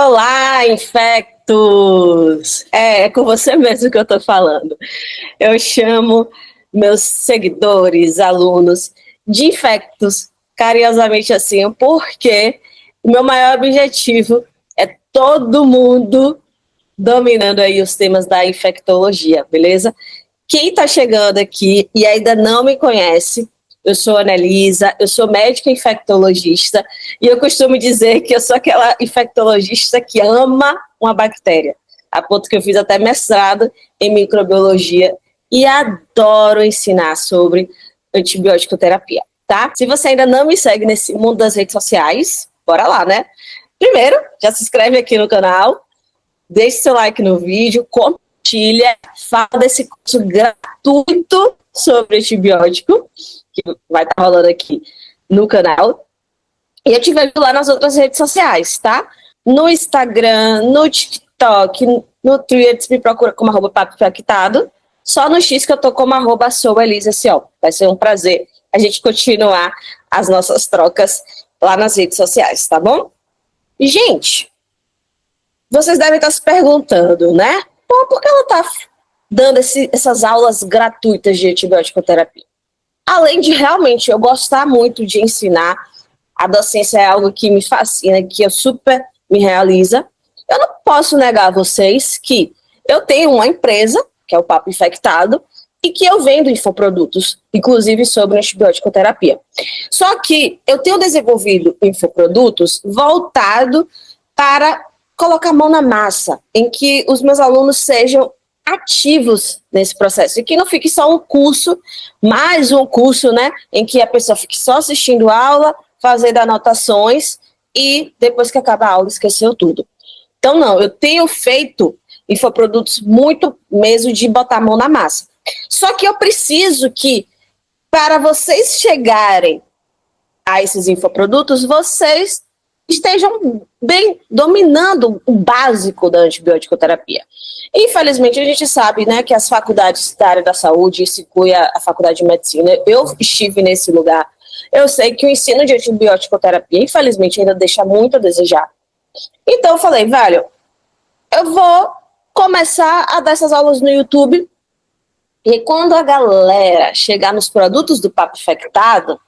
Olá, infectos! É com você mesmo que eu estou falando. Eu chamo meus seguidores, alunos, de infectos, carinhosamente assim, porque o meu maior objetivo é todo mundo dominando aí os temas da infectologia, beleza? Quem está chegando aqui e ainda não me conhece, eu sou a Anelisa, eu sou médica infectologista e eu costumo dizer que eu sou aquela infectologista que ama uma bactéria, a ponto que eu fiz até mestrado em microbiologia e adoro ensinar sobre antibiótico terapia, tá? Se você ainda não me segue nesse mundo das redes sociais, bora lá, né? Primeiro, já se inscreve aqui no canal, deixe seu like no vídeo, compartilha, fala desse curso gratuito sobre antibiótico, que vai estar rolando aqui no canal. E eu te vejo lá nas outras redes sociais, tá? No Instagram, no TikTok, no Twitter, me procura como @papo infectado. Só no X que eu tô como @souelisa.co. Vai ser um prazer a gente continuar as nossas trocas lá nas redes sociais, tá bom? E, gente, vocês devem estar se perguntando, né? Pô, por que ela tá dando essas aulas gratuitas de antibiótico terapia? Além de realmente eu gostar muito de ensinar, a docência é algo que me fascina, que eu super me realiza. Eu não posso negar a vocês que eu tenho uma empresa, que é o Papo Infectado, e que eu vendo infoprodutos, inclusive sobre antibiótico terapia. Só que eu tenho desenvolvido infoprodutos voltado para colocar a mão na massa, em que os meus alunos sejam ativos nesse processo, e que não fique só um curso, mais um curso, né, em que a pessoa fique só assistindo aula, fazendo anotações, e depois que acaba a aula esqueceu tudo. Então não, eu tenho feito infoprodutos muito mesmo de botar a mão na massa. Só que eu preciso que, para vocês chegarem a esses infoprodutos, vocês estejam bem dominando o básico da antibiótico-terapia. Infelizmente, a gente sabe, né, que as faculdades da área da saúde, isso inclui a faculdade de medicina, eu estive nesse lugar, eu sei que o ensino de antibiótico-terapia, infelizmente, ainda deixa muito a desejar. Então, eu falei, velho, eu vou começar a dar essas aulas no YouTube, e quando a galera chegar nos produtos do Papo Infectado,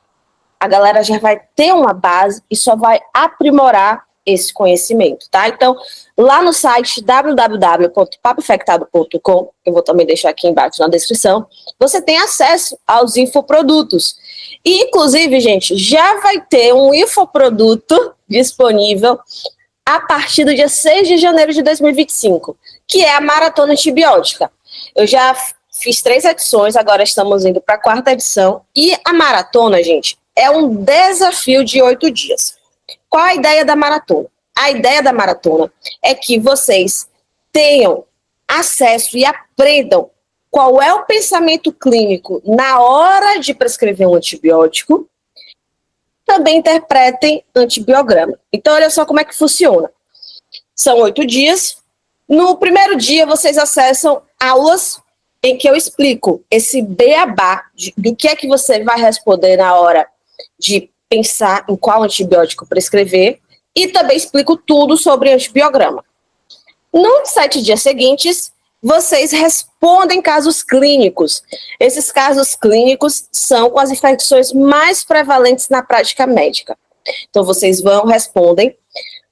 a galera já vai ter uma base e só vai aprimorar esse conhecimento, tá? Então, lá no site www.papoinfectado.com, eu vou também deixar aqui embaixo na descrição, você tem acesso aos infoprodutos. E, inclusive, gente, já vai ter um infoproduto disponível a partir do dia 6 de janeiro de 2025, que é a Maratona Antibiótica. Eu já fiz 3 edições, agora estamos indo para a 4ª edição, e a maratona, gente, é um desafio de 8 dias. Qual a ideia da maratona? A ideia da maratona é que vocês tenham acesso e aprendam qual é o pensamento clínico na hora de prescrever um antibiótico, também interpretem antibiograma. Então, olha só como é que funciona. São 8 dias. No primeiro dia, vocês acessam aulas em que eu explico esse beabá do que é que você vai responder na hora de pensar em qual antibiótico prescrever, e também explico tudo sobre antibiograma. Nos 7 dias seguintes, vocês respondem casos clínicos. Esses casos clínicos são com as infecções mais prevalentes na prática médica. Então, vocês respondem.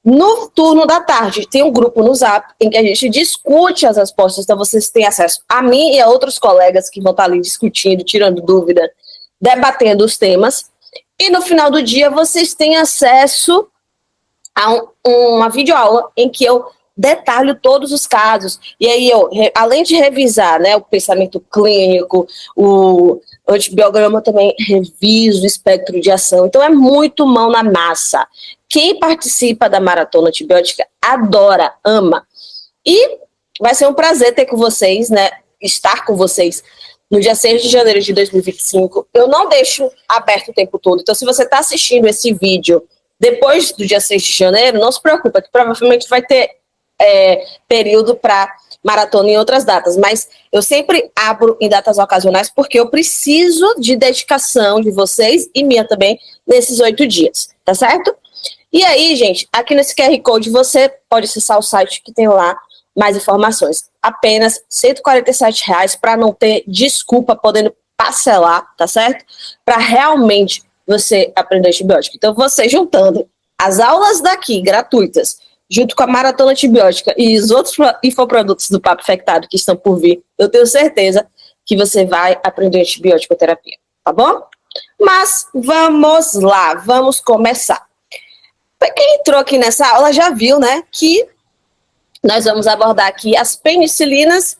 No turno da tarde, tem um grupo no Zap em que a gente discute as respostas, então vocês têm acesso a mim e a outros colegas que vão estar ali discutindo, tirando dúvida, debatendo os temas. E no final do dia, vocês têm acesso a uma videoaula em que eu detalho todos os casos. E aí eu, além de revisar, né, o pensamento clínico, o antibiograma, também reviso o espectro de ação. Então é muito mão na massa. Quem participa da Maratona Antibiótica adora, ama. E vai ser um prazer ter com vocês, né, estar com vocês no dia 6 de janeiro de 2025. Eu não deixo aberto o tempo todo. Então, se você está assistindo esse vídeo depois do dia 6 de janeiro, não se preocupa, que provavelmente vai ter período para maratona em outras datas. Mas eu sempre abro em datas ocasionais porque eu preciso de dedicação de vocês e minha também nesses 8 dias, tá certo? E aí, gente, aqui nesse QR Code você pode acessar o site que tem lá mais informações. Apenas R$ 147 para não ter desculpa, podendo parcelar, tá certo? Para realmente você aprender antibiótico. Então, você juntando as aulas daqui, gratuitas, junto com a maratona antibiótica e os outros infoprodutos do Papo Infectado que estão por vir, eu tenho certeza que você vai aprender antibiótico terapia, tá bom? Mas vamos lá, vamos começar. Quem entrou aqui nessa aula já viu, né, que nós vamos abordar aqui as penicilinas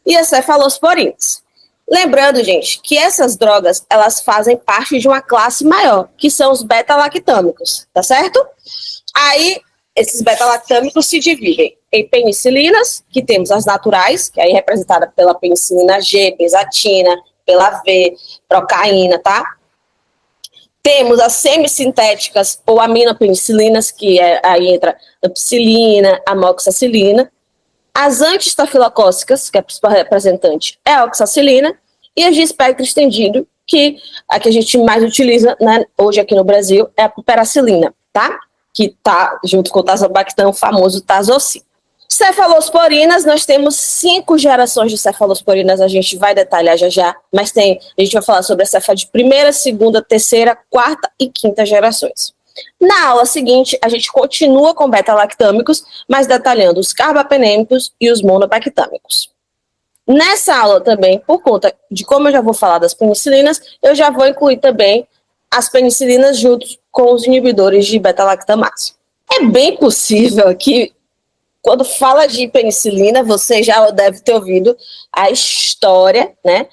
e as cefalosporinas. Lembrando, gente, que essas drogas, elas fazem parte de uma classe maior, que são os beta-lactâmicos, tá certo? Aí, esses beta-lactâmicos se dividem em penicilinas, que temos as naturais, que aí é representada pela penicilina G, benzatina, pela V, procaína, tá? Temos as semissintéticas ou aminopenicilinas, que aí entra ampicilina, amoxicilina. As antiestafilocócicas, que é a principal representante, é a oxacilina. E as de espectro estendido, que a que a gente mais utiliza, né, hoje aqui no Brasil, é a piperacilina, tá? Que tá junto com o tazobactam, o famoso Tazocin. Cefalosporinas, nós temos 5 gerações de cefalosporinas, a gente vai detalhar já, mas a gente vai falar sobre a cefa de primeira, segunda, terceira, quarta e quinta gerações. Na aula seguinte, a gente continua com beta-lactâmicos, mas detalhando os carbapenêmicos e os monobactâmicos. Nessa aula também, por conta de como eu já vou falar das penicilinas, eu já vou incluir também as penicilinas juntos com os inibidores de beta-lactamase. É bem possível que quando fala de penicilina, você já deve ter ouvido a história, né,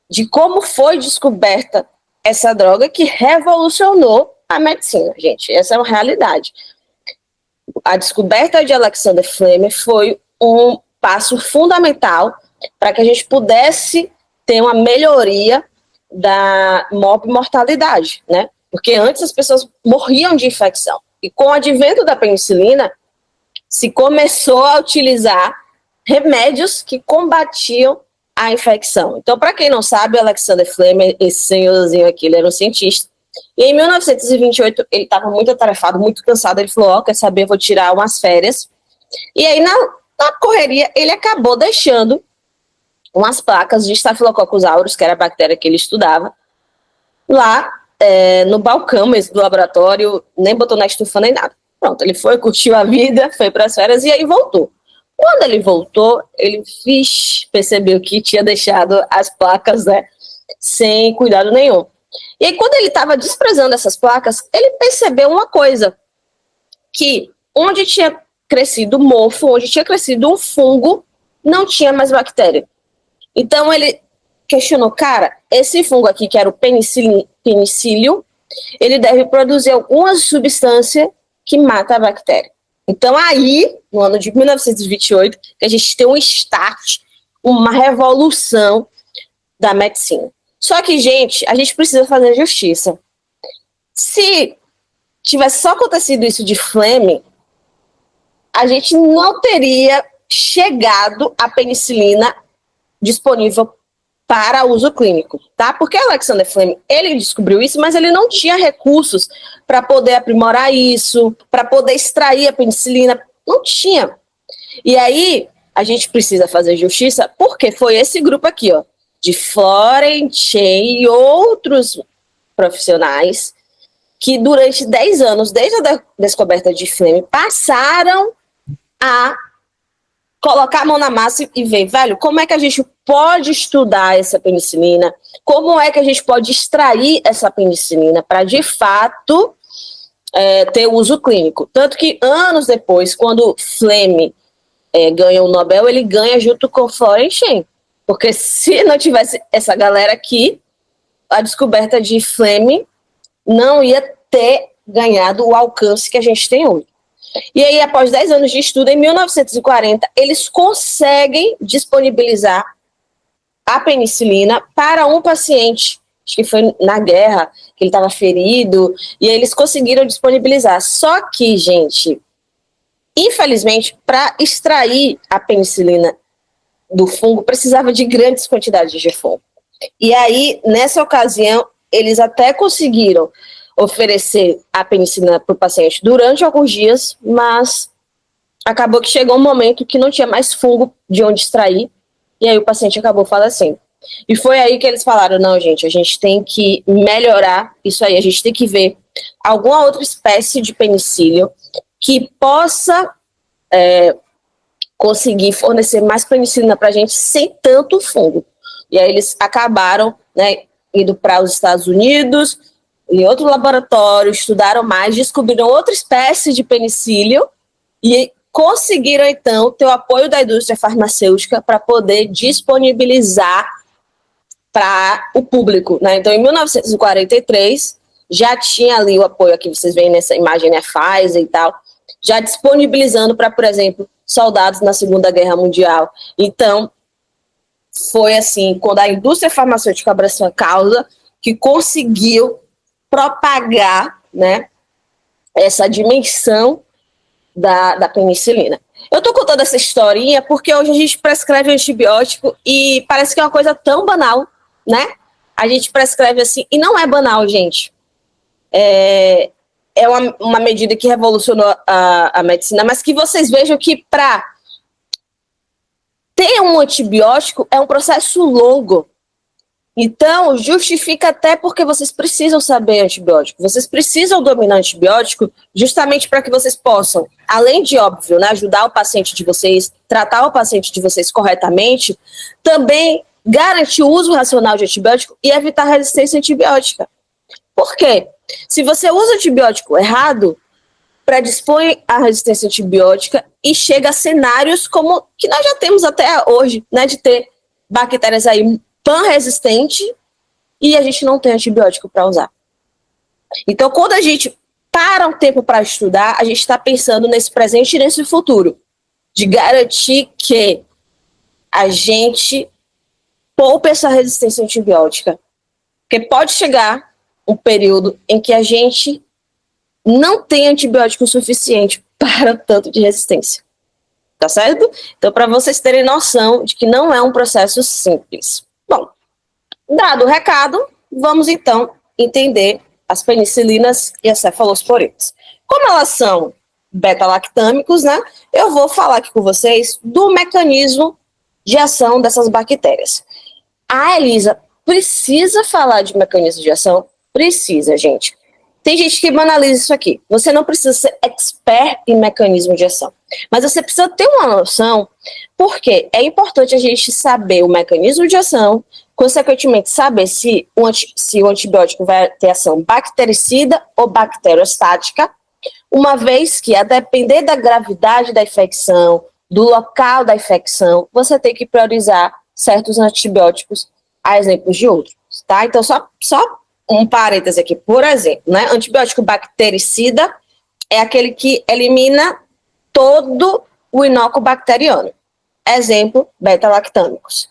de como foi descoberta essa droga que revolucionou a medicina, gente. Essa é uma realidade. A descoberta de Alexander Fleming foi um passo fundamental para que a gente pudesse ter uma melhoria da mortalidade, né? Porque antes as pessoas morriam de infecção. E com o advento da penicilina, se começou a utilizar remédios que combatiam a infecção. Então, para quem não sabe, Alexander Fleming, esse senhorzinho aqui, ele era um cientista. E em 1928, ele estava muito atarefado, muito cansado. Ele falou, quer saber, vou tirar umas férias. E aí, na correria, ele acabou deixando umas placas de Staphylococcus aureus, que era a bactéria que ele estudava, lá no balcão mesmo do laboratório, nem botou na estufa nem nada. Pronto, ele foi, curtiu a vida, foi para as férias e aí voltou. Quando ele voltou, ele percebeu que tinha deixado as placas, né, sem cuidado nenhum. E aí, quando ele estava desprezando essas placas, ele percebeu uma coisa, que onde tinha crescido mofo, onde tinha crescido um fungo, não tinha mais bactéria. Então, ele questionou, cara, esse fungo aqui, que era o penicílio, ele deve produzir alguma substância que mata a bactéria. Então, aí, no ano de 1928, que a gente tem um start, uma revolução da medicina. Só que, gente, a gente precisa fazer justiça. Se tivesse só acontecido isso de Fleming, a gente não teria chegado à penicilina disponível para uso clínico, tá? Porque Alexander Fleming, ele descobriu isso, mas ele não tinha recursos para poder aprimorar isso, para poder extrair a penicilina, não tinha. E aí, a gente precisa fazer justiça, porque foi esse grupo aqui, ó, de Florence e outros profissionais que durante 10 anos, desde a descoberta de Fleming, passaram a colocar a mão na massa e ver, velho, como é que a gente pode estudar essa penicilina, como é que a gente pode extrair essa penicilina para, de fato, ter uso clínico. Tanto que, anos depois, quando Fleming ganha o Nobel, ele ganha junto com Florence, porque se não tivesse essa galera aqui, a descoberta de Fleming não ia ter ganhado o alcance que a gente tem hoje. E aí, após 10 anos de estudo, em 1940, eles conseguem disponibilizar a penicilina para um paciente, acho que foi na guerra, que ele estava ferido, e aí eles conseguiram disponibilizar. Só que, gente, infelizmente, para extrair a penicilina do fungo, precisava de grandes quantidades de fungo. E aí, nessa ocasião, eles até conseguiram oferecer a penicilina para o paciente durante alguns dias, mas acabou que chegou um momento que não tinha mais fungo de onde extrair, e aí o paciente acabou falecendo. E foi aí que eles falaram, não, gente, a gente tem que melhorar isso aí, a gente tem que ver alguma outra espécie de penicílio que possa conseguir fornecer mais penicilina para a gente sem tanto fungo. E aí eles acabaram, né, indo para os Estados Unidos, em outro laboratório, estudaram mais, descobriram outra espécie de penicílio e conseguiram, então, ter o apoio da indústria farmacêutica para poder disponibilizar para o público, né? Então, em 1943, já tinha ali o apoio, aqui vocês veem nessa imagem, né, Pfizer e tal, já disponibilizando para, por exemplo, soldados na Segunda Guerra Mundial. Então, foi assim, quando a indústria farmacêutica abraçou a causa, que conseguiu propagar, né, essa dimensão da penicilina. Eu tô contando essa historinha porque hoje a gente prescreve antibiótico e parece que é uma coisa tão banal, né? A gente prescreve assim, e não é banal, gente. É uma medida que revolucionou a medicina, mas que vocês vejam que para ter um antibiótico é um processo longo. Então, justifica até porque vocês precisam saber antibiótico. Vocês precisam dominar antibiótico justamente para que vocês possam, além de, óbvio, né, ajudar o paciente de vocês, tratar o paciente de vocês corretamente, também garantir o uso racional de antibiótico e evitar resistência antibiótica. Por quê? Se você usa antibiótico errado, predispõe à resistência antibiótica e chega a cenários como que nós já temos até hoje, né, de ter bactérias aí pan-resistente e a gente não tem antibiótico para usar. Então, quando a gente para um tempo para estudar, a gente está pensando nesse presente e nesse futuro, de garantir que a gente poupe essa resistência antibiótica. Porque pode chegar um período em que a gente não tem antibiótico suficiente para tanto de resistência. Tá certo? Então, para vocês terem noção de que não é um processo simples. Bom, dado o recado, vamos então entender as penicilinas e as cefalosporinas. Como elas são beta-lactâmicos, né? Eu vou falar aqui com vocês do mecanismo de ação dessas bactérias. A Elisa precisa falar de mecanismo de ação? Precisa, gente. Tem gente que banaliza isso aqui. Você não precisa ser expert em mecanismo de ação. Mas você precisa ter uma noção, porque é importante a gente saber o mecanismo de ação, consequentemente saber se o antibiótico vai ter ação bactericida ou bacteriostática, uma vez que, a depender da gravidade da infecção, do local da infecção, você tem que priorizar certos antibióticos a exemplos de outros, tá? Então, só um parêntese aqui, por exemplo, né? Antibiótico bactericida é aquele que elimina todo o inóculo bacteriano. Exemplo, beta-lactâmicos.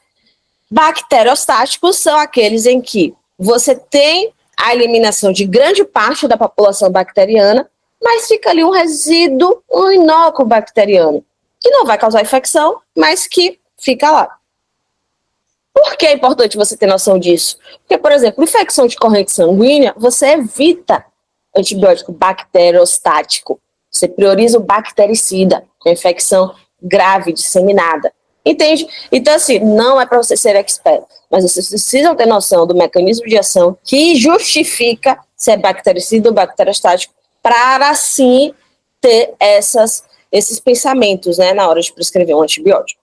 Bacteriostáticos são aqueles em que você tem a eliminação de grande parte da população bacteriana, mas fica ali um resíduo, um inóculo bacteriano, que não vai causar infecção, mas que fica lá. Por que é importante você ter noção disso? Porque, por exemplo, infecção de corrente sanguínea, você evita antibiótico bacteriostático. Você prioriza o bactericida, com infecção grave, disseminada. Entende? Então, assim, não é para você ser expert, mas vocês precisam ter noção do mecanismo de ação que justifica se é bactericida ou bacteriostático, para, assim, ter esses pensamentos, né, na hora de prescrever um antibiótico.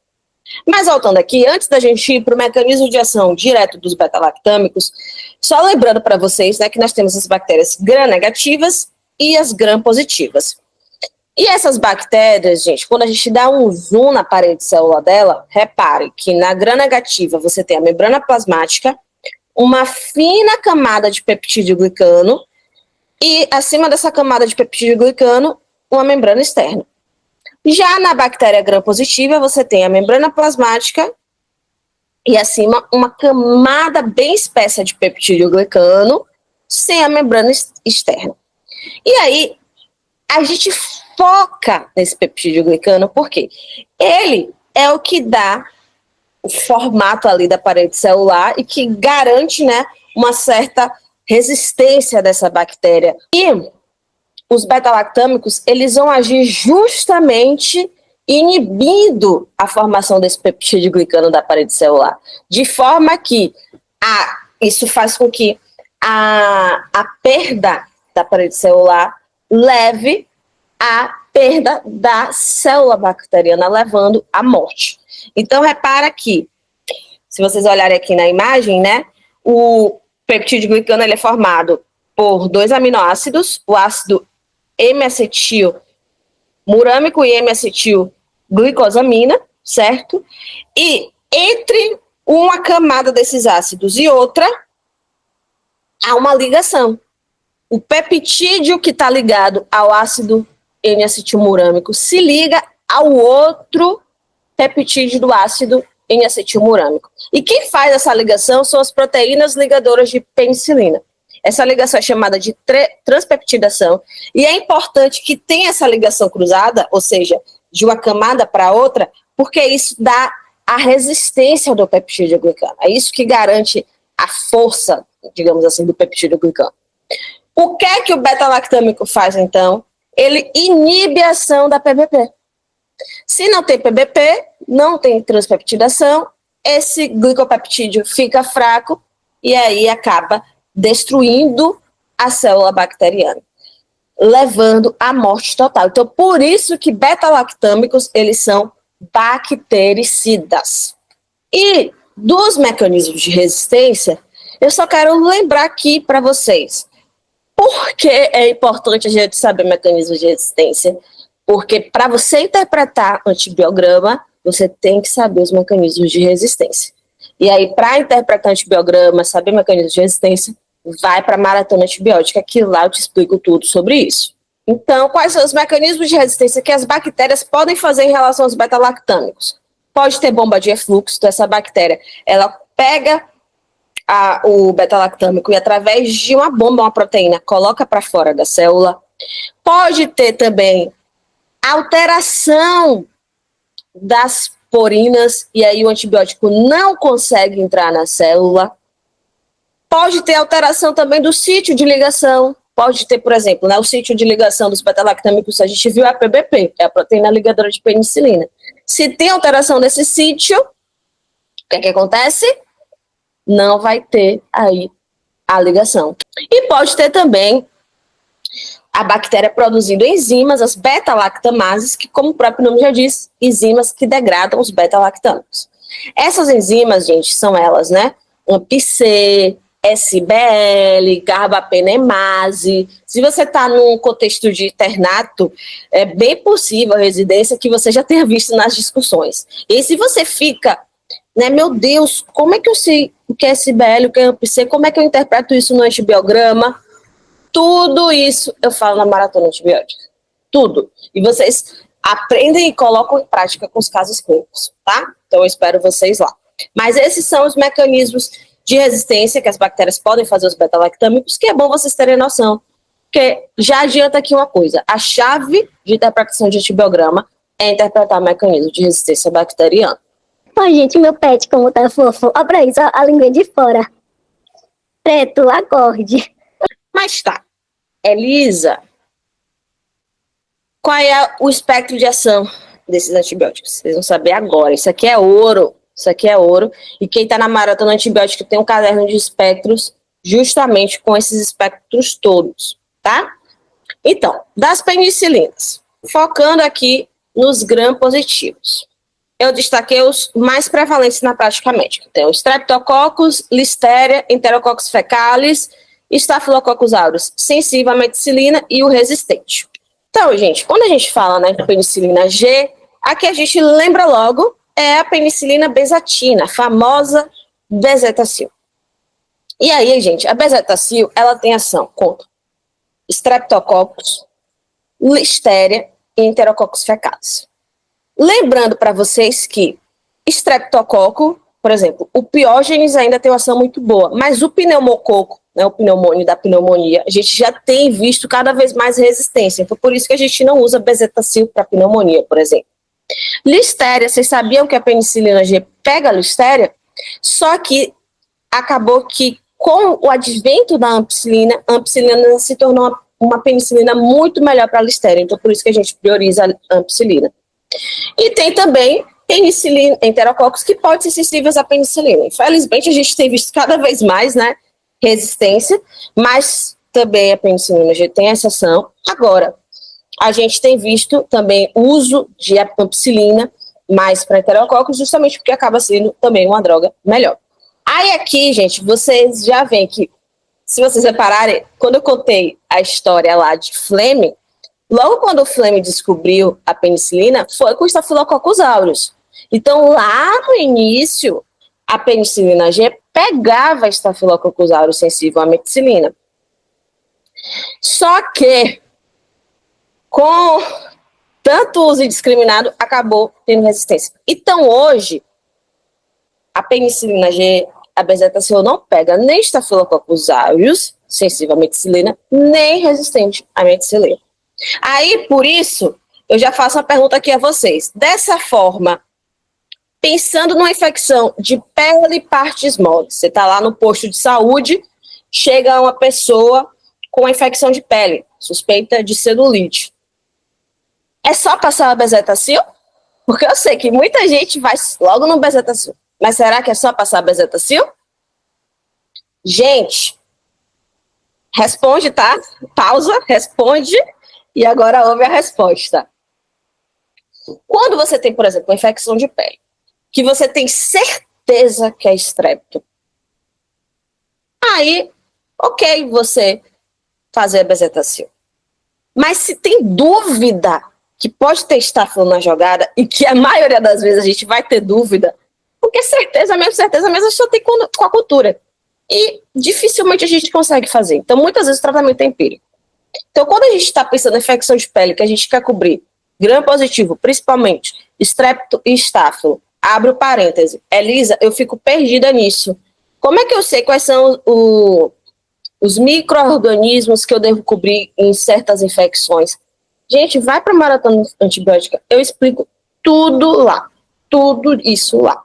Mas voltando aqui, antes da gente ir para o mecanismo de ação direto dos beta-lactâmicos, só lembrando para vocês, né, que nós temos as bactérias gram-negativas e as gram-positivas. E essas bactérias, gente, quando a gente dá um zoom na parede celular dela, repare que na gram-negativa você tem a membrana plasmática, uma fina camada de peptídeo glicano e acima dessa camada de peptídeo glicano, uma membrana externa. Já na bactéria gram-positiva, você tem a membrana plasmática e acima uma camada bem espessa de peptídeo glicano sem a membrana externa. E aí, a gente foca nesse peptídeo glicano porque ele é o que dá o formato ali da parede celular e que garante, né, uma certa resistência dessa bactéria. E os beta-lactâmicos, eles vão agir justamente inibindo a formação desse peptídeo glicano da parede celular, de forma que isso faz com que a perda da parede celular leve à perda da célula bacteriana, levando à morte. Então, repara que, se vocês olharem aqui na imagem, né, o peptídeo glicano ele é formado por 2 aminoácidos, o ácido M-acetil murâmico e M-acetil glicosamina, certo? E entre uma camada desses ácidos e outra, há uma ligação. O peptídeo que está ligado ao ácido N-acetilmurâmico se liga ao outro peptídeo do ácido N-acetilmurâmico. E quem faz essa ligação são as proteínas ligadoras de penicilina. Essa ligação é chamada de transpeptidação, e é importante que tenha essa ligação cruzada, ou seja, de uma camada para outra, porque isso dá a resistência do peptídeo glicano. É isso que garante a força, digamos assim, do peptídeo glicano. O que é que o beta-lactâmico faz, então? Ele inibe a ação da PBP. Se não tem PBP, não tem transpeptidação, esse glicopeptídeo fica fraco e aí acaba destruindo a célula bacteriana, levando à morte total. Então, por isso que beta-lactâmicos, eles são bactericidas. E dos mecanismos de resistência, eu só quero lembrar aqui para vocês, por que é importante a gente saber mecanismos de resistência? Porque para você interpretar antibiograma, você tem que saber os mecanismos de resistência. E aí, para interpretar antibiograma, saber mecanismos de resistência, vai para a maratona antibiótica, que lá eu te explico tudo sobre isso. Então, quais são os mecanismos de resistência que as bactérias podem fazer em relação aos beta-lactâmicos? Pode ter bomba de efluxo, então essa bactéria, ela pega o beta-lactâmico e através de uma bomba, uma proteína, coloca para fora da célula. Pode ter também alteração das porinas, e aí o antibiótico não consegue entrar na célula. Pode ter alteração também do sítio de ligação. Pode ter, por exemplo, né, o sítio de ligação dos beta-lactâmicos, a gente viu a PBP, que é a proteína ligadora de penicilina. Se tem alteração desse sítio, o que é que acontece? Não vai ter aí a ligação. E pode ter também a bactéria produzindo enzimas, as beta-lactamases, que, como o próprio nome já diz, enzimas que degradam os beta-lactâmicos. Essas enzimas, gente, são elas, né? AMP-C, SBL, carbapenemase. Se você está num contexto de internato, é bem possível a residência que você já tenha visto nas discussões. E se você fica, né, meu Deus, como é que eu sei o que é SBL, o que é AMP-C, como é que eu interpreto isso no antibiograma? Tudo isso eu falo na maratona antibiótica. Tudo. E vocês aprendem e colocam em prática com os casos clínicos, tá? Então eu espero vocês lá. Mas esses são os mecanismos de resistência que as bactérias podem fazer aos beta-lactâmicos, que é bom vocês terem noção. Porque já adianta aqui uma coisa, a chave de interpretação de antibiograma é interpretar o mecanismo de resistência bacteriana. Ai, gente, meu pet como tá fofo. Olha pra isso, a língua de fora. Preto, acorde. Mas tá, Elisa, qual é o espectro de ação desses antibióticos? Vocês vão saber agora, isso aqui é ouro. Isso aqui é ouro. E quem está na maratona antibiótica tem um caderno de espectros justamente com esses espectros todos, tá? Então, das penicilinas, focando aqui nos gram-positivos. Eu destaquei os mais prevalentes na prática médica. Tem o Streptococcus, Listeria, Enterococcus fecalis, Staphylococcus aureus, sensível à meticilina e o resistente. Então, gente, quando a gente fala, né, de penicilina G, aqui a gente lembra logo é a penicilina bezatina, a famosa bezetacil. E aí, gente, a bezetacil, ela tem ação contra Streptococcus, Listeria e Enterococcus fecalis. Lembrando para vocês que Streptococo, por exemplo, o Piógenes ainda tem uma ação muito boa, mas o pneumococo, né, o pneumônio da pneumonia, a gente já tem visto cada vez mais resistência. Então, por isso que a gente não usa bezetacil para pneumonia, por exemplo. Listeria, vocês sabiam que a penicilina G pega a Listeria? Só que acabou que Com o advento da ampicilina, a ampicilina se tornou uma penicilina muito melhor para a listéria. Então, por isso que a gente prioriza a ampicilina. E tem também penicilina, enterococos, que podem ser sensíveis à penicilina. Infelizmente, a gente tem visto cada vez mais, né, resistência, mas também a penicilina já tem exceção. Agora, a gente tem visto também o uso de ampicilina mais para enterococos, justamente porque acaba sendo também uma droga melhor. Aí aqui, gente, vocês já veem que, se vocês repararem, quando eu contei a história lá de Fleming, logo quando o Fleming descobriu a penicilina, foi com o Staphylococcus aureus. Então, lá no início, a penicilina G pegava Staphylococcus aureus sensível à meticilina. Só que, com tanto uso indiscriminado, acabou tendo resistência. Então, hoje, a penicilina G, a bezetacil, não pega nem Staphylococcus aureus, sensível à meticilina, nem resistente à meticilina. Aí, por isso, eu já faço uma pergunta aqui a vocês. Dessa forma, pensando numa infecção de pele e partes moles, você está lá no posto de saúde, chega uma pessoa com uma infecção de pele, suspeita de celulite. É só passar a bezetacil? Porque eu sei que muita gente vai logo no bezetacil. Mas será que é só passar a bezetacil? Gente, responde, tá? Pausa, responde. E agora ouve a resposta. Quando você tem, por exemplo, uma infecção de pele, que você tem certeza que é estrepto, aí, ok, você fazer a bezetacil. Mas se tem dúvida que pode ter estáfilo na jogada, e que a maioria das vezes a gente vai ter dúvida, porque certeza mesmo, só tem com a cultura. E dificilmente a gente consegue fazer. Então, muitas vezes o tratamento é empírico. Então, quando a gente está pensando em infecção de pele, que a gente quer cobrir gram positivo, principalmente estrepto e estáfilo, abro parêntese, Elisa, eu fico perdida nisso. Como é que eu sei quais são os micro-organismos que eu devo cobrir em certas infecções? Gente, vai para a maratona antibiótica, eu explico tudo lá, tudo isso lá.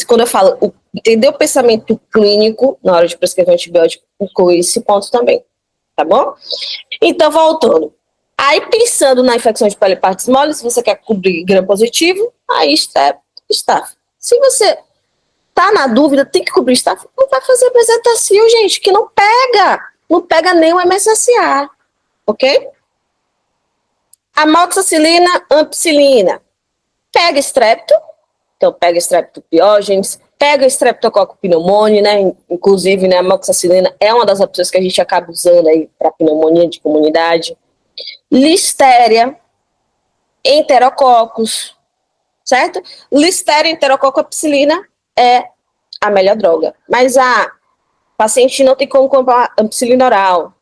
Quando eu falo entender o pensamento clínico na hora de prescrever antibiótico, inclui esse ponto também. Tá bom? Então, voltando. Aí, pensando na infecção de pele e partes moles, se você quer cobrir gram positivo, aí está. Se você tá na dúvida, tem que cobrir staph, não vai fazer bezetacil, gente, que não pega. Não pega nem o MSSA. Ok? Amoxicilina, ampicilina. Pega estrepto. Então, pega Streptopiógenes, pega Streptococcus pneumoniae, né? Inclusive, né, a amoxicilina é uma das opções que a gente acaba usando aí para pneumonia de comunidade. Listéria, enterococos, certo? Listéria, enterococo, ampicilina é a melhor droga. Mas a paciente não tem como comprar ampicilina oral.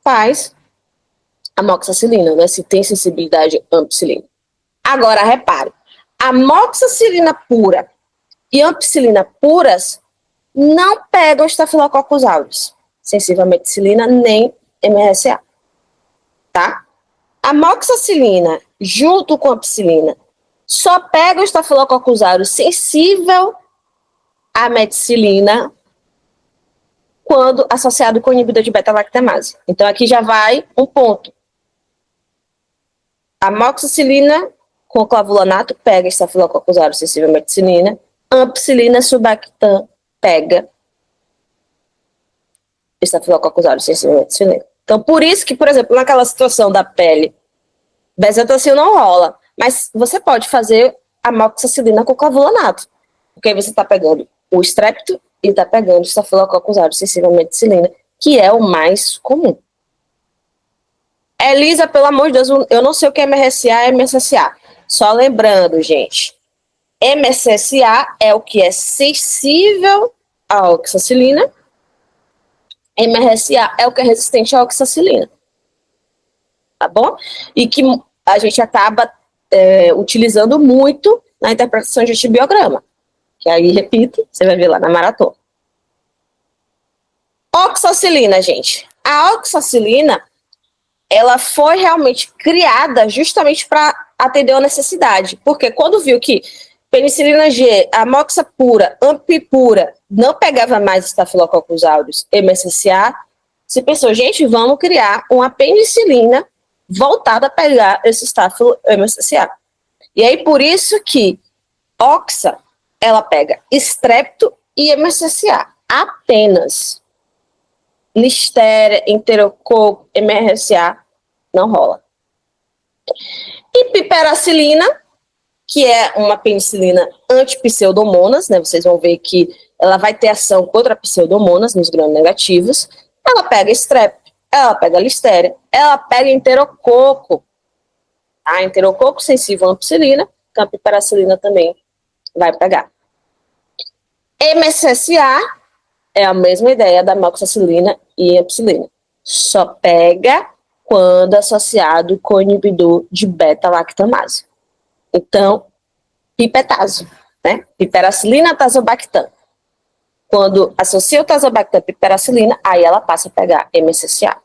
Faz amoxicilina, né? Se tem sensibilidade à ampicilina. Agora, repare. Amoxicilina pura e ampicilina puras não pegam Staphylococcus aureus, sensível à meticilina nem MRSA, tá? Amoxicilina junto com ampicilina só pega o Staphylococcus aureus sensível à meticilina quando associado com inibidor de beta-lactamase. Então aqui já vai um ponto. Amoxicilina com clavulanato pega Staphylococcus aureus sensível à meticilina. Ampicilina subactam pega Staphylococcus aureus sensível à meticilina. Então, por isso que, por exemplo, naquela situação da pele, bezetacil não rola. Mas você pode fazer amoxicilina com clavulanato. Porque aí você está pegando o estrepto e está pegando Staphylococcus aureus sensível à meticilina, que é o mais comum. Elisa, pelo amor de Deus, eu não sei o que é MRSA e MSSA. Só lembrando, gente, MSSA é o que é sensível à oxacilina, MRSA é o que é resistente à oxacilina. Tá bom? E que a gente acaba utilizando muito na interpretação de antibiograma. Que aí, repito, você vai ver lá na maratona. Oxacilina, gente. A oxacilina, ela foi realmente criada justamente para atender a necessidade. Porque quando viu que Penicilina G, amoxa pura, ampipura, não pegava mais Staphylococcus aureus, MSSA, se pensou, gente, vamos criar uma penicilina voltada a pegar esse Staphylococcus MSSA. E aí, por isso que Oxa, ela pega Strepto e MSSA, apenas. Listéria, Enterococo, MRSA, não rola. E piperacilina, que é uma penicilina anti-pseudomonas, né? Vocês vão ver que ela vai ter ação contra pseudomonas nos gram-negativos. Ela pega Strep, ela pega Listéria, ela pega Enterococo. A Enterococo sensível à ampicilina, então a piperacilina também vai pegar. MSSA é a mesma ideia da amoxicilina e ampicilina. Só pega quando associado com inibidor de beta-lactamase. Então, pipetazo, né? Piperacilina, tazobactam. Quando associa o tazobactam à piperacilina, aí ela passa a pegar MSSA.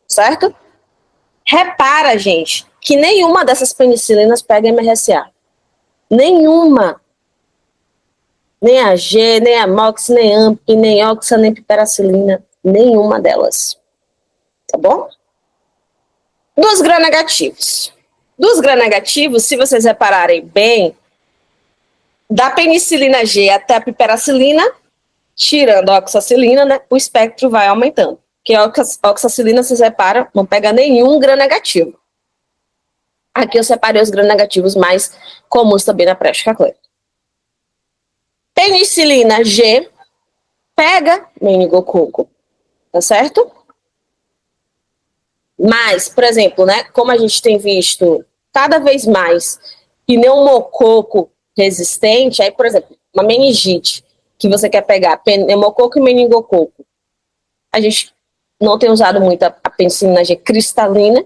Certo? Repara, gente, que nenhuma dessas penicilinas pega MRSA. Nenhuma. Nem a G, nem a Mox, nem AMP, nem Oxa, nem piperacilina. Nenhuma delas. Tá bom? Dos gram-negativos. Dos gram-negativos, se vocês repararem bem, da penicilina G até a piperacilina, tirando a oxacilina, né, o espectro vai aumentando. Porque a oxacilina, vocês reparam, não pega nenhum gram-negativo. Aqui eu separei os gram-negativos mais comuns também na prática clínica. Penicilina G pega meningococo, tá certo? Mas, por exemplo, né, como a gente tem visto cada vez mais pneumococo resistente, aí, por exemplo, uma meningite, que você quer pegar pneumococo e meningococo, a gente não tem usado muito a penicilina G cristalina,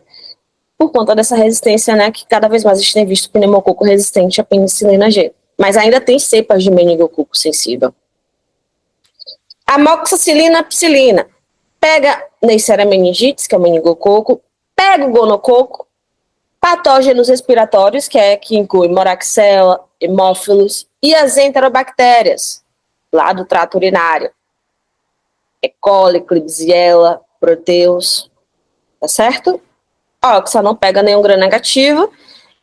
por conta dessa resistência, né, que cada vez mais a gente tem visto pneumococo resistente à penicilina G. Mas ainda tem cepas de meningococo sensível. Amoxicilina, ampicilina. Pega Neisseria meningitis, que é o meningococo, pega o gonococo, patógenos respiratórios, que inclui moraxella, hemófilos e as enterobactérias, lá do trato urinário. E. coli, Klebsiella, Proteus, tá certo? Oxa não pega nenhum gram-negativo.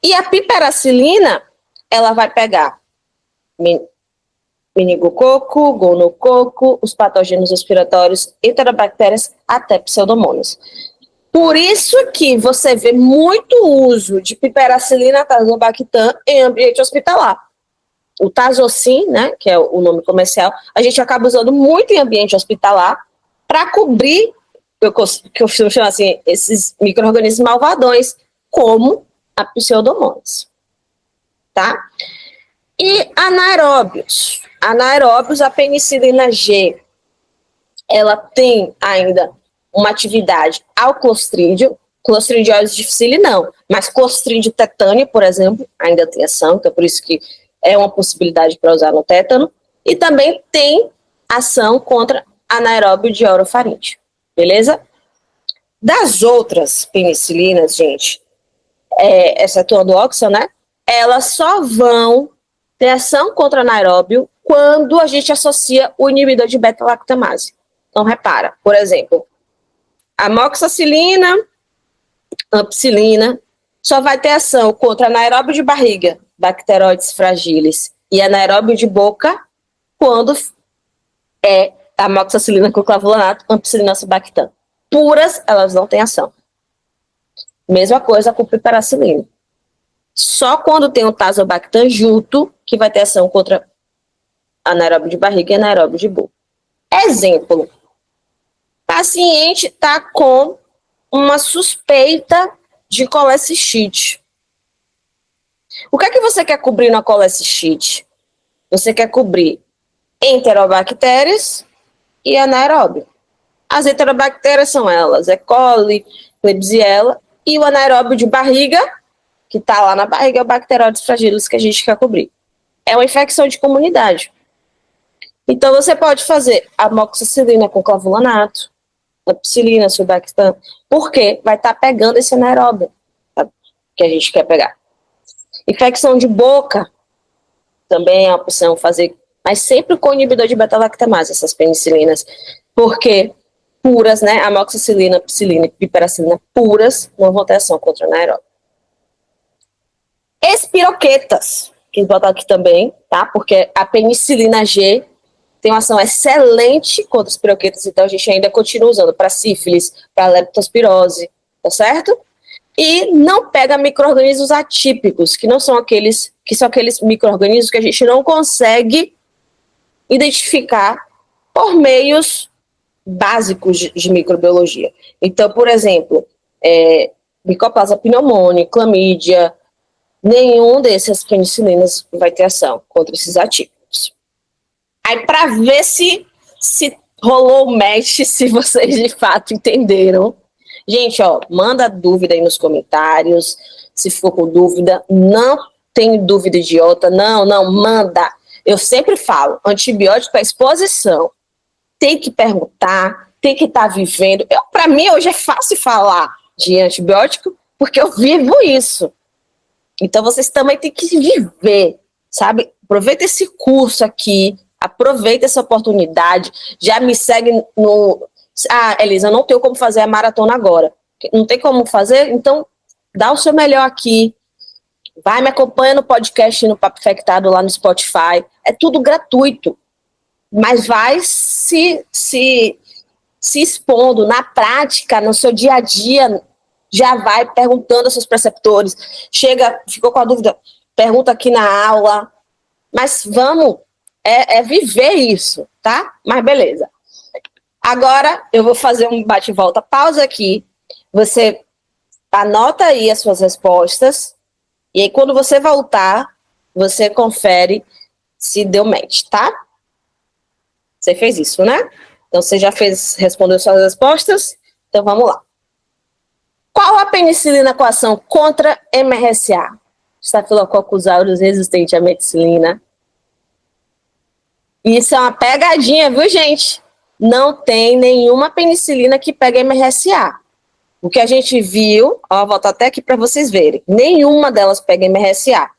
E a piperacilina, ela vai pegar meningococo, gonococo, os patógenos respiratórios, enterobactérias, até pseudomonas. Por isso que você vê muito uso de piperacilina, tazobactam em ambiente hospitalar. O Tazocin, né, que é o nome comercial, a gente acaba usando muito em ambiente hospitalar para cobrir, que eu chamo assim, esses micro-organismos malvadões, como a pseudomonas. Tá? E anaeróbios. Anaeróbios, a penicilina G, ela tem ainda uma atividade ao clostrídio, clostridiose difficile não, mas clostrídio tetânia, por exemplo, ainda tem ação, então por isso que é uma possibilidade para usar no tétano, e também tem ação contra anaeróbio de orofaringe, beleza? Das outras penicilinas, gente, excetuando o Oxa, né, elas só vão ter ação contra anaeróbio quando a gente associa o inibidor de beta-lactamase. Então, repara, por exemplo, amoxicilina, ampicilina, só vai ter ação contra anaeróbio de barriga, Bacteroides fragilis, e anaeróbio de boca, quando é amoxicilina com clavulanato, ampicilina subactam. Puras, elas não têm ação. Mesma coisa com piperacilina. Só quando tem o tazobactam junto, que vai ter ação contra anaeróbio de barriga e anaeróbio de boca. Exemplo. Paciente está com uma suspeita de colecistite. O que é que você quer cobrir na colecistite? Você quer cobrir enterobactérias e anaeróbio. As enterobactérias são elas, E. coli, Klebsiella, e o anaeróbio de barriga, que está lá na barriga, é o Bacteroides fragilis que a gente quer cobrir. É uma infecção de comunidade. Então, você pode fazer amoxicilina com clavulanato, ampicilina, subactam, porque vai estar pegando esse anaeróbio, tá? Que a gente quer pegar. Infecção de boca, também é uma opção fazer, mas sempre com inibidor de beta-lactamase, essas penicilinas, porque puras, né, amoxicilina, ampicilina e piperacilina puras não vão ter ação contra anaeróbio. Espiroquetas, que botar aqui também, tá? Porque a penicilina G tem uma ação excelente contra os espiroquetas, então a gente ainda continua usando para sífilis, para leptospirose, tá certo? E não pega micro-organismos atípicos, que não são aqueles, que são aqueles micro-organismos que a gente não consegue identificar por meios básicos de microbiologia. Então, por exemplo, Mycoplasma pneumoniae, clamídia, nenhum desses penicilinas vai ter ação contra esses atípicos. Aí, para ver se rolou o match, se vocês de fato entenderam, gente, ó, manda dúvida aí nos comentários, se ficou com dúvida, não tem dúvida idiota, não, manda. Eu sempre falo, antibiótico é exposição, tem que perguntar, tem que estar vivendo. Para mim, hoje é fácil falar de antibiótico, porque eu vivo isso. Então, vocês também têm que viver, sabe? Aproveita esse curso aqui, aproveita essa oportunidade, já me segue no... Ah, Elisa, eu não tenho como fazer a maratona agora. Não tem como fazer? Então, dá o seu melhor aqui. Vai, me acompanha no podcast, no Papo Infectado, lá no Spotify. É tudo gratuito. Mas vai se expondo na prática, no seu dia a dia, já vai perguntando aos seus preceptores. Chega, ficou com a dúvida, pergunta aqui na aula. Mas vamos, viver isso, tá? Mas beleza. Agora eu vou fazer um bate-volta, pausa aqui. Você anota aí as suas respostas. E aí, quando você voltar, você confere se deu match, tá? Você fez isso, né? Então, você já respondeu suas respostas? Então, vamos lá. Qual a penicilina com ação contra MRSA? Staphylococcus aureus resistente à meticilina. Isso é uma pegadinha, viu, gente? Não tem nenhuma penicilina que pega MRSA. O que a gente viu, ó, volto até aqui para vocês verem, nenhuma delas pega MRSA.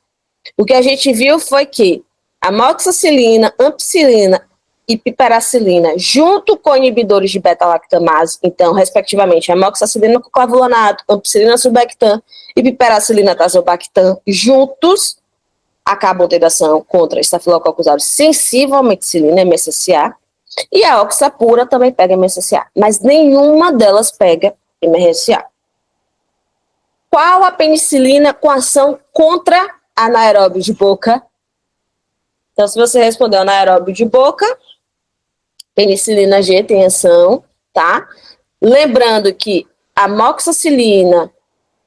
O que a gente viu foi que amoxicilina, ampicilina e piperacilina, junto com inibidores de beta-lactamase, então, respectivamente, amoxicilina com clavulanato, ampicilina sulbactam e piperacilina tazobactam, juntos, acabam tendo ação contra Staphylococcus aureus sensível à meticilina, MSSA, e a oxapura também pega MSSA, mas nenhuma delas pega MRSA. Qual a penicilina com ação contra anaeróbio de boca? Então, se você respondeu anaeróbio de boca, penicilina G tem ação, tá? Lembrando que amoxicilina,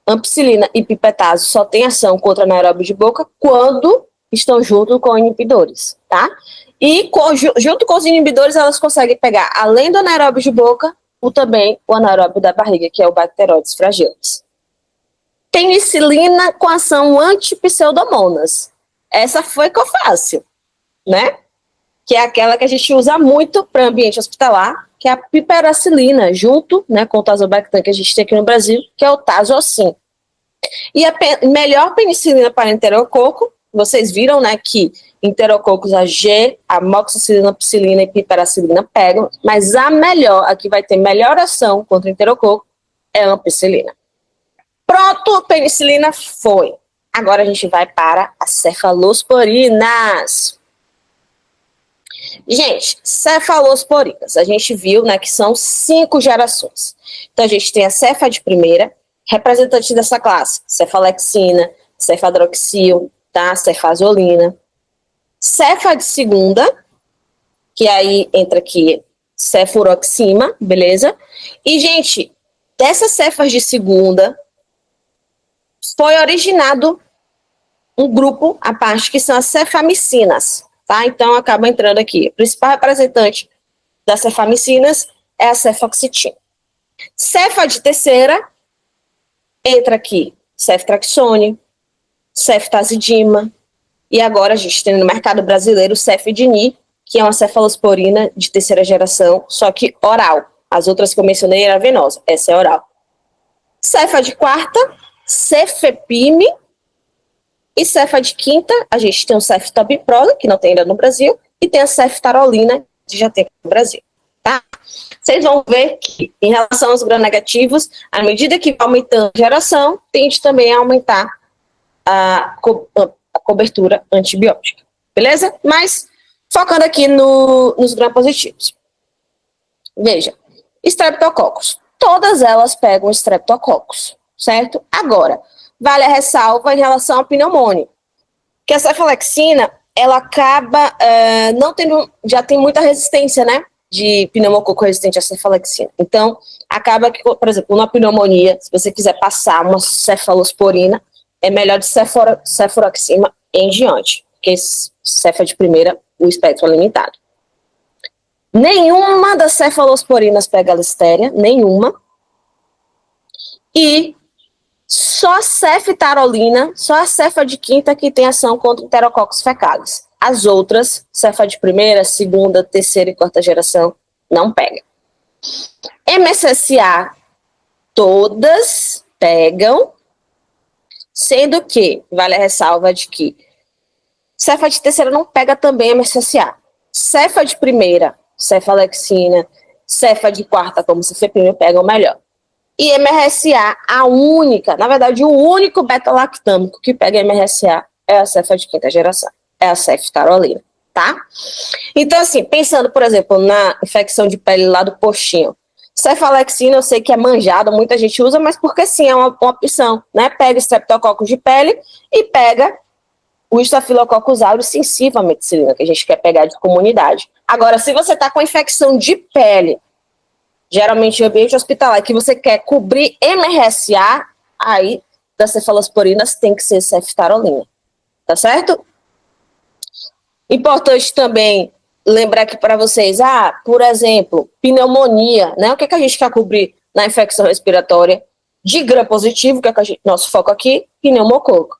ampicilina e pipetase só tem ação contra anaeróbio de boca quando estão junto com inibidores, tá? E junto com os inibidores, elas conseguem pegar, além do anaeróbio de boca, também o anaeróbio da barriga, que é o Bacteroides fragilis. Penicilina com ação anti-pseudomonas. Essa foi que eu faço, né? Que é aquela que a gente usa muito para ambiente hospitalar, que é a piperacilina, junto, né, com o tazobactam que a gente tem aqui no Brasil, que é o Tazocin. E a melhor penicilina para enterococo, vocês viram, né, que enterococos a G, amoxicilina, ampicilina e piperacilina pegam, mas a melhor, a que vai ter melhor ação contra enterococo, é a ampicilina. Pronto, penicilina foi. Agora a gente vai para as cefalosporinas. Gente, cefalosporinas, a gente viu, né, que são 5 gerações. Então a gente tem a cefa de primeira, representante dessa classe, cefalexina, cefadroxil, tá, cefazolina. Cefa de segunda, que aí entra aqui cefuroxima, beleza? E, gente, dessas cefas de segunda, foi originado um grupo à parte, que são as cefamicinas, tá? Então, acaba entrando aqui. O principal representante das cefamicinas é a cefoxitina. Cefa de terceira, entra aqui ceftraxone, ceftazidima, e agora a gente tem no mercado brasileiro o cefidini, que é uma cefalosporina de terceira geração, só que oral. As outras que eu mencionei era venosa, essa é oral. Cefa de quarta, cefepime, E cefa de quinta, a gente tem o ceftobiprole, que não tem ainda no Brasil, e tem a ceftarolina, que já tem no Brasil, tá? Vocês vão ver que, em relação aos gram-negativos, à medida que vai aumentando a geração, tende também a aumentar a cobertura antibiótica, beleza? Mas, focando aqui nos gram-positivos. Veja, Streptococcus. Todas elas pegam Streptococcus, certo? Agora, vale a ressalva em relação à pneumonia, que a cefalexina, ela acaba não tendo, já tem muita resistência, né, de pneumococo resistente à cefalexina. Então, acaba que, por exemplo, na pneumonia, se você quiser passar uma cefalosporina, é melhor de cefuroxima em diante, porque cefa de primeira, o espectro é limitado. Nenhuma das cefalosporinas pega a listéria, nenhuma. E só a ceftarolina, só a cefa de quinta que tem ação contra Enterococcus fecalis. As outras, cefa de primeira, segunda, terceira e quarta geração, não pega. MSSA, todas pegam, sendo que, vale a ressalva de que cefa de terceira não pega também MSSA. Cefa de primeira, cefalexina, cefa de quarta, como cefepime, pegam melhor. E MRSA, a única, na verdade, o único beta-lactâmico que pega MRSA é a cefa de quinta geração, é a ceftarolina, tá? Então, assim, pensando, por exemplo, na infecção de pele lá do postinho, cefalexina eu sei que é manjada, muita gente usa, mas porque sim, é uma opção, né? Pega Streptococcus de pele e pega o Staphylococcus aureus sensível à meticilina, que a gente quer pegar de comunidade. Agora, se você está com infecção de pele, geralmente em ambiente hospitalar, que você quer cobrir MRSA, aí das cefalosporinas tem que ser ceftarolina, tá certo? Importante também lembrar aqui para vocês, por exemplo, pneumonia, né? O que a gente quer cobrir na infecção respiratória de gram-positivo, que é nosso foco aqui, pneumococo.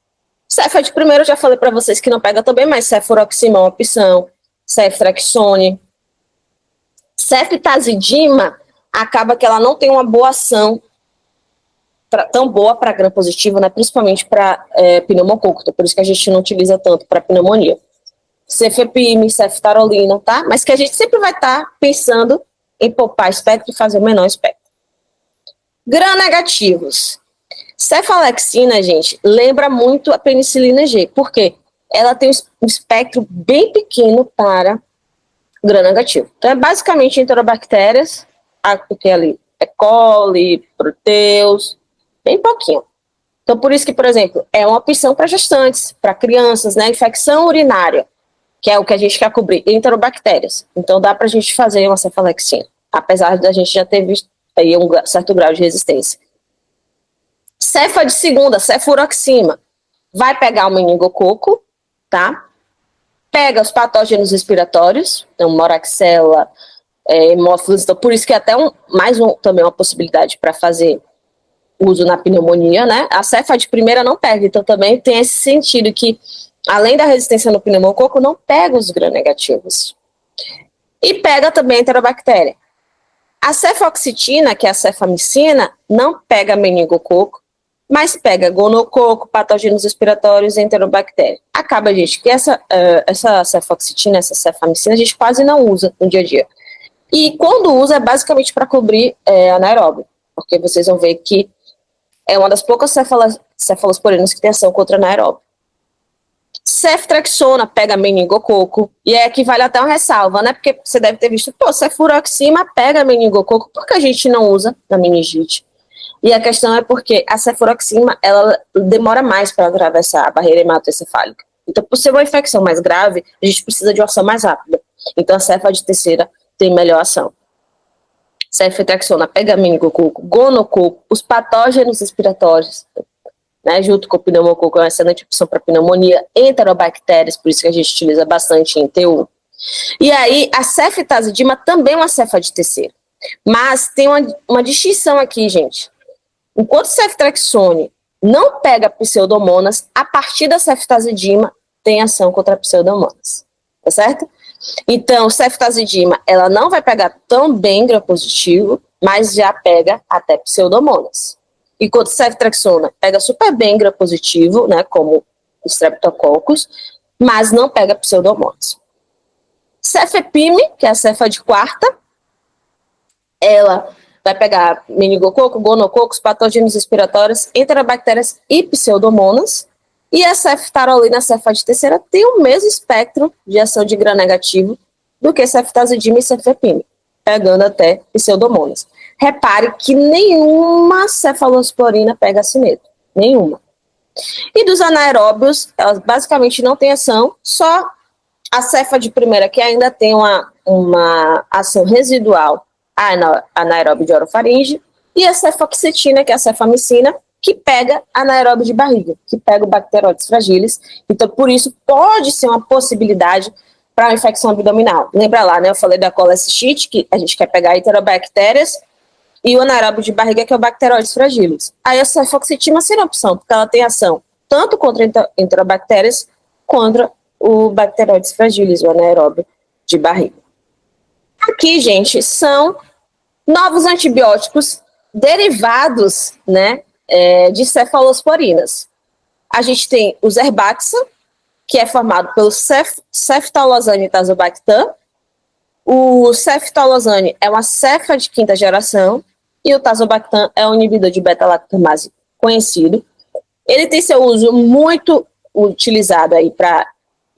Cefa de primeiro, eu já falei para vocês que não pega também, mas cefuroxima é uma opção, ceftraxone. Ceftazidima, acaba que ela não tem uma boa ação tão boa para gram-positivo, né, principalmente para pneumococo, então por isso que a gente não utiliza tanto para pneumonia. Cefepime, ceftarolina, tá? Mas que a gente sempre vai estar pensando em poupar espectro e fazer o menor espectro. Gram-negativos. Cefalexina, gente, lembra muito a penicilina G. Por quê? Ela tem um espectro bem pequeno para gram-negativo. Então, é basicamente enterobactérias, porque ali é coli, proteus, bem pouquinho. Então, por isso que, por exemplo, é uma opção para gestantes, para crianças, né? Infecção urinária, que é o que a gente quer cobrir, enterobactérias. Então, dá para a gente fazer uma cefalexina, apesar de a gente já ter visto aí um certo grau de resistência. Cefa de segunda, cefuroxima, vai pegar o meningococo, tá? Pega os patógenos respiratórios, então moraxella, hemófilos, então por isso que é até também uma possibilidade para fazer uso na pneumonia, né? A cefa de primeira não pega, então também tem esse sentido que, além da resistência no pneumococo, não pega os gram-negativos. E pega também a enterobactéria. A cefoxitina, que é a cefamicina, não pega meningococo, mas pega gonococo, patógenos respiratórios e enterobactéria. Acaba, gente, que essa cefoxitina, essa cefamicina, a gente quase não usa no dia a dia. E quando usa, é basicamente para cobrir anaeróbio, porque vocês vão ver que é uma das poucas cefalosporinas que tem ação contra anaeróbio. Ceftrexona pega meningococo, e aqui vale até uma ressalva, né? Porque você deve ter visto, cefuroxima pega meningococo, por que a gente não usa na meningite? E a questão é porque a cefuroxima, ela demora mais para atravessar a barreira hematoencefálica. Então, por ser uma infecção mais grave, a gente precisa de uma ação mais rápida. Então, a cefa de terceira tem melhor ação. Ceftriaxona pega meningococo, gonococo, os patógenos respiratórios, né, junto com o pneumococo, é uma excelente opção para pneumonia, enterobactérias, por isso que a gente utiliza bastante em T1. E aí, a ceftazidima também é uma cefa de terceira. Mas tem uma distinção aqui, gente. Enquanto ceftriaxone não pega pseudomonas, a partir da ceftazidima tem ação contra pseudomonas, tá certo? Então, ceftazidima, ela não vai pegar tão bem gram-positivo, mas já pega até pseudomonas. Enquanto ceftriaxona pega super bem gram-positivo, né, como Streptococcus, mas não pega Pseudomonas. Cefepime, que é a cefa de quarta, ela vai pegar meningococo, gonococos, patógenos respiratórios, enterobactérias e Pseudomonas. E a ceftarolina, cefa de terceira, tem o mesmo espectro de ação de gram negativo do que ceftazidima e cefepime, pegando até Pseudomonas. Repare que nenhuma cefalosporina pega cineto, nenhuma. E dos anaeróbios, elas basicamente não têm ação, só a cefa de primeira, que ainda tem uma ação residual anaeróbio de orofaringe, e a cefoxitina, que é a cefamicina, que pega anaeróbio de barriga, que pega o Bacteroides fragilis. Então, por isso, pode ser uma possibilidade para uma infecção abdominal. Lembra lá, né? Eu falei da colestite, que a gente quer pegar enterobactérias, e o anaeróbio de barriga, que é o Bacteroides fragilis. Aí a cefoxitima seria uma opção, porque ela tem ação tanto contra enterobactérias, contra o Bacteroides fragilis, o anaeróbio de barriga. Aqui, gente, são novos antibióticos derivados, né, de cefalosporinas. A gente tem o Zerbaxa, que é formado pelo ceftalozane e tazobactam. O ceftalozane é uma cefa de quinta geração e o tazobactam é um inibidor de beta-lactamase conhecido. Ele tem seu uso muito utilizado aí para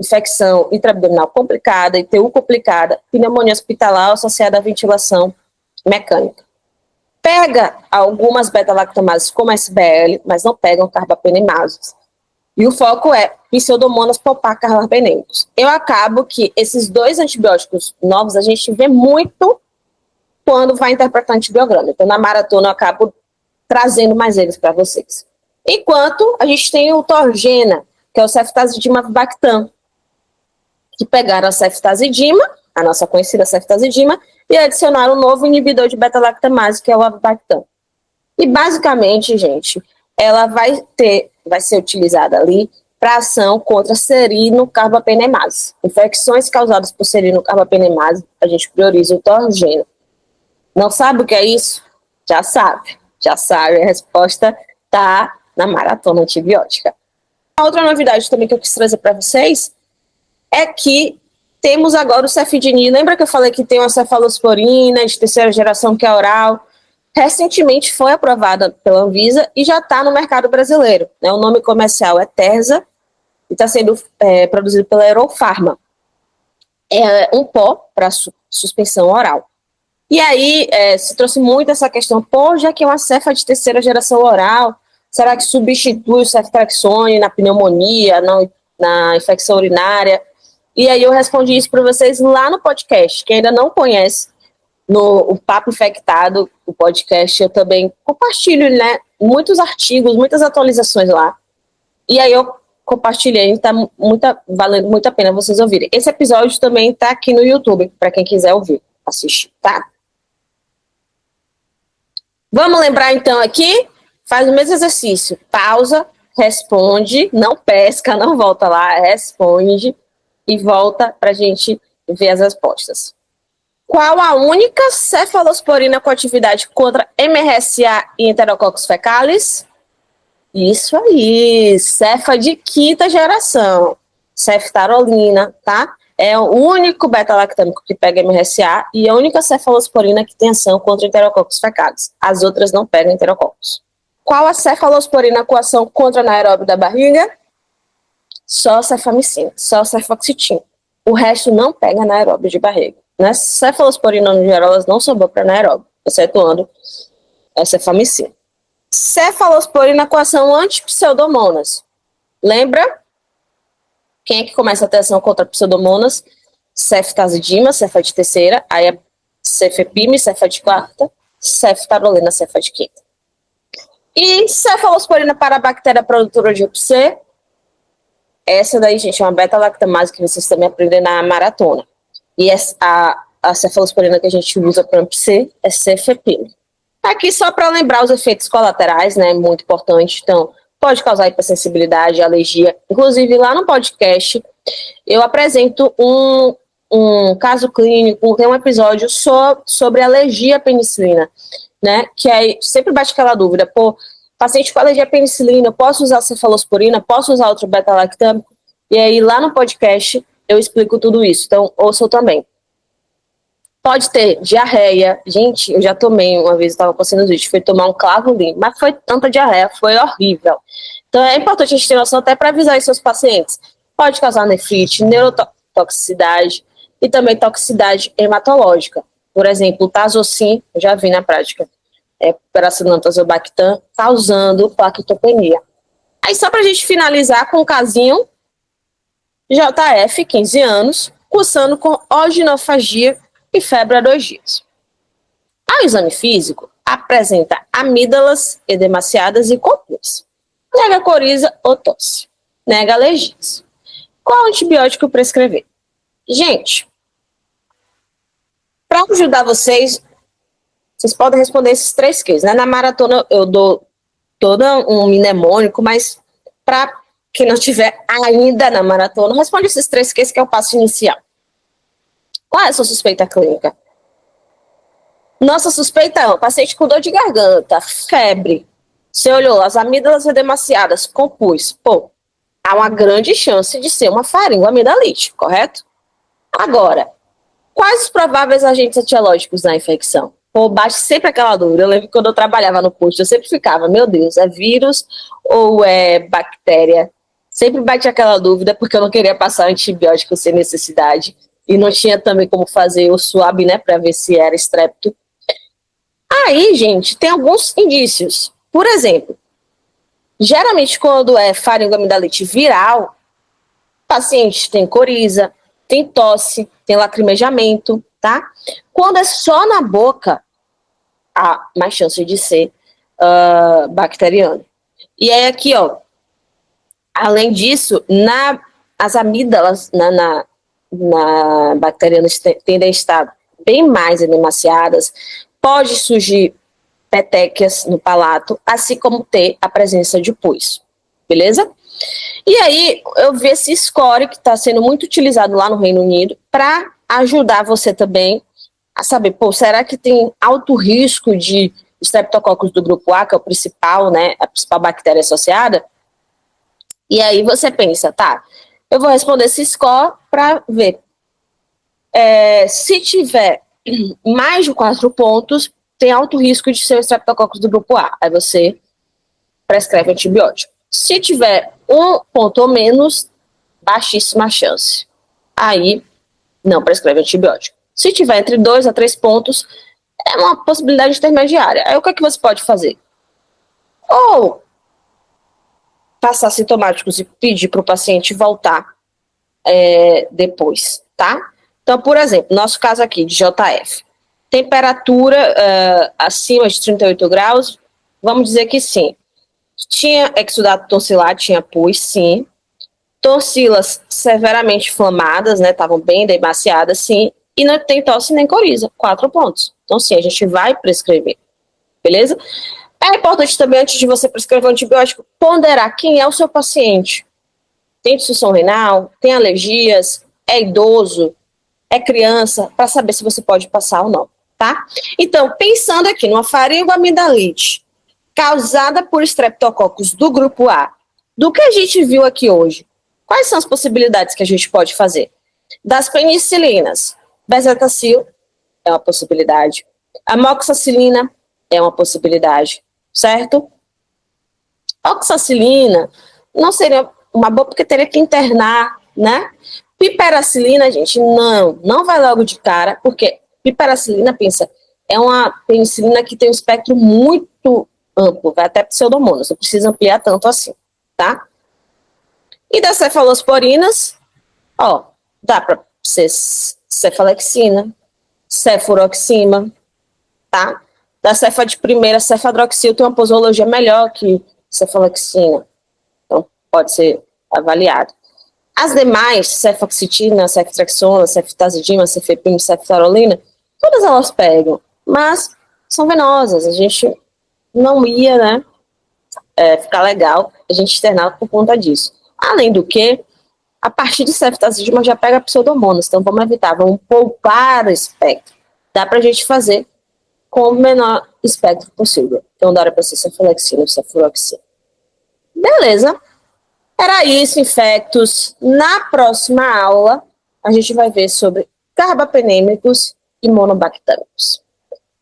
infecção intraabdominal complicada, ITU complicada, pneumonia hospitalar associada à ventilação mecânica. Pega algumas beta-lactamases como SBL, mas não pegam carbapenemases. E o foco é Pseudomonas popacarbapenemus. Eu acabo que esses dois antibióticos novos a gente vê muito quando vai interpretar antibiograma. Então, na maratona, eu acabo trazendo mais eles para vocês. Enquanto a gente tem o Torgena, que é o ceftazidima avibactam, que pegaram a ceftazidima, a nossa conhecida ceftazidima, e adicionaram um novo inibidor de beta-lactamase, que é o avibactam. E basicamente, gente, ela vai ser utilizada ali para ação contra serinocarbapenemase. Infecções causadas por serinocarbapenemase, a gente prioriza o Torgena. Não sabe o que é isso? Já sabe. A resposta está na maratona antibiótica. A outra novidade também que eu quis trazer para vocês é que temos agora o cefidinil. Lembra que eu falei que tem uma cefalosporina de terceira geração que é oral? Recentemente foi aprovada pela Anvisa e já está no mercado brasileiro. Né? O nome comercial é Terza e está sendo produzido pela Eurofarma. É um pó para suspensão oral. E aí se trouxe muito essa questão, já que é uma cefa de terceira geração oral, será que substitui o ceftriaxone na pneumonia, na infecção urinária? E aí eu respondi isso para vocês lá no podcast. Quem ainda não conhece, no Papo Infectado, o podcast, eu também compartilho, né, muitos artigos, muitas atualizações lá. E aí eu compartilhei, está valendo muito a pena vocês ouvirem. Esse episódio também está aqui no YouTube, para quem quiser ouvir, assistir, tá? Vamos lembrar então aqui, faz o mesmo exercício, pausa, responde, não pesca, não volta lá, responde e volta para a gente ver as respostas. Qual a única cefalosporina com atividade contra MRSA e Enterococcus fecalis? Isso aí, cefa de quinta geração, ceftarolina, tá? É o único beta-lactâmico que pega MRSA e a única cefalosporina que tem ação contra Enterococcus fecalis. As outras não pegam Enterococcus. Qual a cefalosporina com ação contra anaeróbio da barriga? Só a cefamicina, só a cefoxitina. O resto não pega anaeróbio de barriga. Né? Cefalosporina, no geral, elas não são boas para anaeróbio, excetuando a cefamicina. Cefalosporina com ação anti-pseudomonas. Lembra? Quem é que começa a ter ação contra pseudomonas? Ceftazidima, cefa de terceira, aí é cefepime, cefa de quarta, ceftarolina, cefa de quinta. E cefalosporina para a bactéria produtora de UPC, essa daí, gente, é uma beta-lactamase que vocês também aprendem na maratona. E a cefalosporina que a gente usa para UPC é cefepime. Aqui só para lembrar os efeitos colaterais, né, muito importante, então pode causar hipersensibilidade, alergia. Inclusive, lá no podcast, eu apresento um caso clínico, tem um episódio sobre alergia à penicilina, né? Que aí sempre bate aquela dúvida, Paciente com alergia à penicilina, posso usar cefalosporina, posso usar outro beta-lactâmico? E aí, lá no podcast, eu explico tudo isso. Então, ouçam também. Pode ter diarreia. Gente, eu já tomei uma vez, eu estava com sinusite, fui tomar um Clavolin, mas foi tanta diarreia, foi horrível. Então, é importante a gente ter noção até para avisar os seus pacientes. Pode causar nefrite, neurotoxicidade e também toxicidade hematológica. Por exemplo, o Tazocin, eu já vi na prática, Peracetam tazobactam, causando plaquetopenia. Aí, só para a gente finalizar com o casinho, JF, 15 anos, cursando com oginofagia e febre há 2 dias. Ao exame físico, apresenta amígdalas edemaciadas e compus. Nega coriza ou tosse. Nega alergias. Qual antibiótico prescrever? Gente, para ajudar vocês podem responder esses 3 cases. Né? Na maratona eu dou todo um mnemônico, mas para quem não estiver ainda na maratona, responde esses 3 cases que é o passo inicial. Qual é a sua suspeita clínica? Nossa suspeita é um paciente com dor de garganta, febre. Você olhou as amígdalas edemaciadas, compus. Pô, há uma grande chance de ser uma faringoamidalite, correto? Agora, quais os prováveis agentes etiológicos da infecção? Pô, bate sempre aquela dúvida. Eu lembro que quando eu trabalhava no posto, eu sempre ficava, meu Deus, é vírus ou é bactéria? Sempre bate aquela dúvida, porque eu não queria passar antibiótico sem necessidade. E não tinha também como fazer o swab, né, para ver se era estrepto. Aí, gente, tem alguns indícios. Por exemplo, geralmente quando é faringoamidalite viral, o paciente tem coriza, tem tosse, tem lacrimejamento, tá? Quando é só na boca, há mais chance de ser bacteriano. E aí aqui, ó, além disso, as amígdalas na bacterianas tendem a estar bem mais edemaciadas, pode surgir petequias no palato, assim como ter a presença de pus, beleza? E aí, eu vi esse score que está sendo muito utilizado lá no Reino Unido para ajudar você também a saber, pô, será que tem alto risco de Streptococcus do grupo A, que é o principal, né, a principal bactéria associada? E aí você pensa, tá, eu vou responder esse score para ver. Se tiver mais de 4 pontos, tem alto risco de ser o Streptococcus do grupo A. Aí você prescreve antibiótico. Se tiver 1 ponto ou menos, baixíssima chance. Aí não prescreve antibiótico. Se tiver entre 2 a 3 pontos, é uma possibilidade intermediária. Aí o que é que você pode fazer? Ou passar sintomáticos e pedir para o paciente voltar depois, tá? Então, por exemplo, nosso caso aqui de JF, temperatura acima de 38 graus, vamos dizer que sim. Tinha exudato tonsilar, tinha pus, sim. Tonsilas severamente inflamadas, né, estavam bem demaciadas, sim. E não tem tosse nem coriza, 4 pontos. Então, sim, a gente vai prescrever, beleza? É importante também, antes de você prescrever um antibiótico, ponderar quem é o seu paciente. Tem disfunção renal, tem alergias, é idoso, é criança, para saber se você pode passar ou não, tá? Então, pensando aqui numa faringoamidalite causada por Streptococcus do grupo A, do que a gente viu aqui hoje, quais são as possibilidades que a gente pode fazer? Das penicilinas, bezetacil é uma possibilidade, amoxicilina é uma possibilidade, certo? Oxacilina não seria uma boa porque teria que internar, né? Piperacilina, gente, não vai logo de cara, porque piperacilina, pensa, é uma penicilina que tem um espectro muito amplo, vai até pseudomonas, não precisa ampliar tanto assim, tá? E das cefalosporinas, ó, dá para ser cefalexina, cefuroxima, tá? Da cefa de primeira, cefadroxil tem uma posologia melhor que cefalexina, então pode ser avaliado. As demais, cefoxitina, ceftriaxona, ceftazidima, cefepime, ceftarolina, todas elas pegam, mas são venosas, a gente não ia, né, ficar legal a gente externar por conta disso. Além do que, a partir de ceftazidima já pega pseudomonas, então vamos evitar, vamos poupar o espectro. Dá pra gente fazer com o menor espectro possível. Então, dá para ser cefalexina ou cefuroxima. Beleza. Era isso, infectos. Na próxima aula, a gente vai ver sobre carbapenêmicos e monobactâmicos.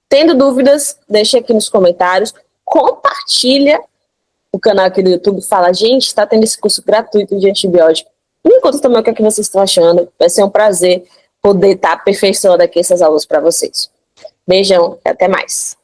Tendo dúvidas, deixa aqui nos comentários. Compartilha o canal aqui do YouTube. Fala, gente, está tendo esse curso gratuito de antibiótico. Me conta também o que é que vocês estão achando. Vai ser um prazer poder estar aperfeiçoando aqui essas aulas para vocês. Beijão e até mais.